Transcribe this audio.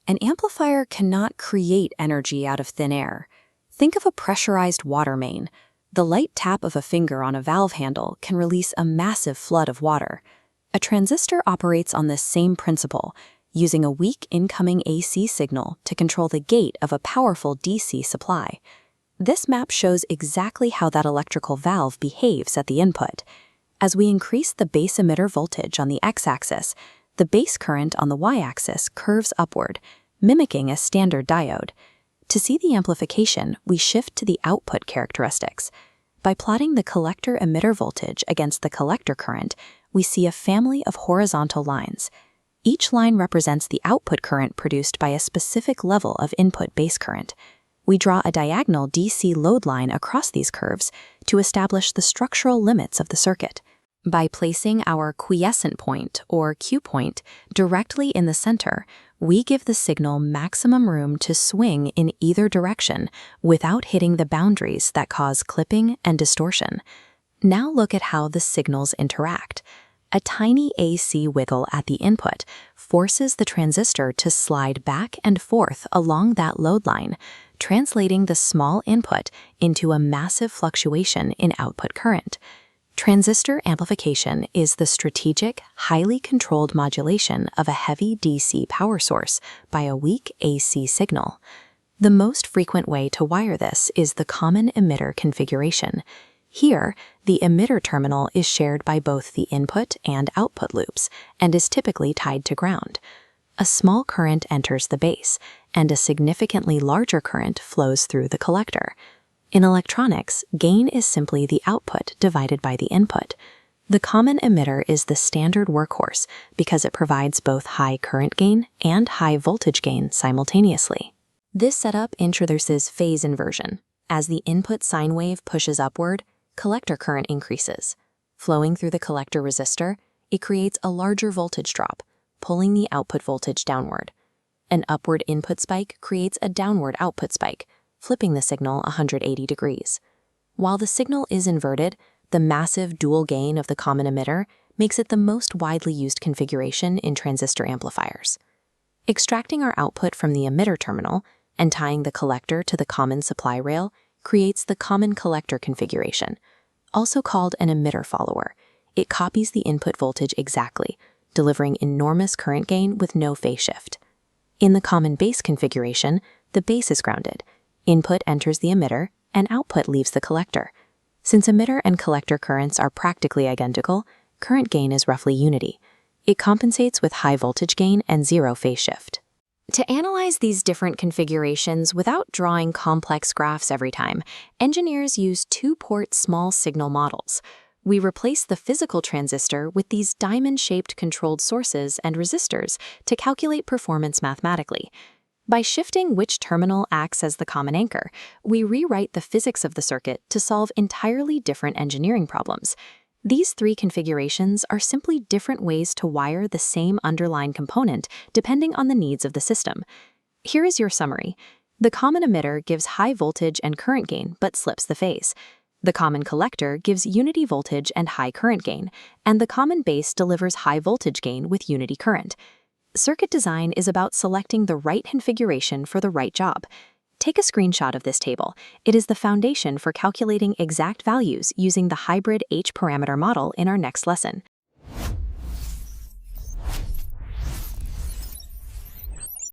An amplifier cannot create energy out of thin air. Think of a pressurized water main. The light tap of a finger on a valve handle can release a massive flood of water. A transistor operates on this same principle, using a weak incoming AC signal to control the gate of a powerful DC supply. This map shows exactly how that electrical valve behaves at the input. As we increase the base emitter voltage on the x-axis, the base current on the y-axis curves upward, mimicking a standard diode. To see the amplification, we shift to the output characteristics. By plotting the collector emitter voltage against the collector current, we see a family of horizontal lines. Each line represents the output current produced by a specific level of input base current. We draw a diagonal DC load line across these curves to establish the structural limits of the circuit. By placing our quiescent point, or Q point, directly in the center, we give the signal maximum room to swing in either direction without hitting the boundaries that cause clipping and distortion. Now look at how the signals interact. A tiny AC wiggle at the input forces the transistor to slide back and forth along that load line, translating the small input into a massive fluctuation in output current. Transistor amplification is the strategic, highly controlled modulation of a heavy DC power source by a weak AC signal. The most frequent way to wire this is the common emitter configuration. Here, the emitter terminal is shared by both the input and output loops and is typically tied to ground. A small current enters the base, and a significantly larger current flows through the collector. In electronics, gain is simply the output divided by the input. The common emitter is the standard workhorse because it provides both high current gain and high voltage gain simultaneously. This setup introduces phase inversion. As the input sine wave pushes upward, collector current increases. Flowing through the collector resistor, it creates a larger voltage drop, pulling the output voltage downward. An upward input spike creates a downward output spike, flipping the signal 180 degrees. While the signal is inverted, the massive dual gain of the common emitter makes it the most widely used configuration in transistor amplifiers. Extracting our output from the emitter terminal and tying the collector to the common supply rail creates the common collector configuration, also called an emitter follower. It copies the input voltage exactly, delivering enormous current gain with no phase shift. In the common base configuration, the base is grounded. Input enters the emitter, and output leaves the collector. Since emitter and collector currents are practically identical, current gain is roughly unity. It compensates with high voltage gain and zero phase shift. To analyze these different configurations without drawing complex graphs every time, engineers use two-port small signal models. We replace the physical transistor with these diamond-shaped controlled sources and resistors to calculate performance mathematically. By shifting which terminal acts as the common anchor, we rewrite the physics of the circuit to solve entirely different engineering problems. These three configurations are simply different ways to wire the same underlying component depending on the needs of the system. Here is your summary. The common emitter gives high voltage and current gain but slips the phase. The common collector gives unity voltage and high current gain, and the common base delivers high voltage gain with unity current. Circuit design is about selecting the right configuration for the right job. Take a screenshot of this table. It is the foundation for calculating exact values using the hybrid H-parameter model in our next lesson.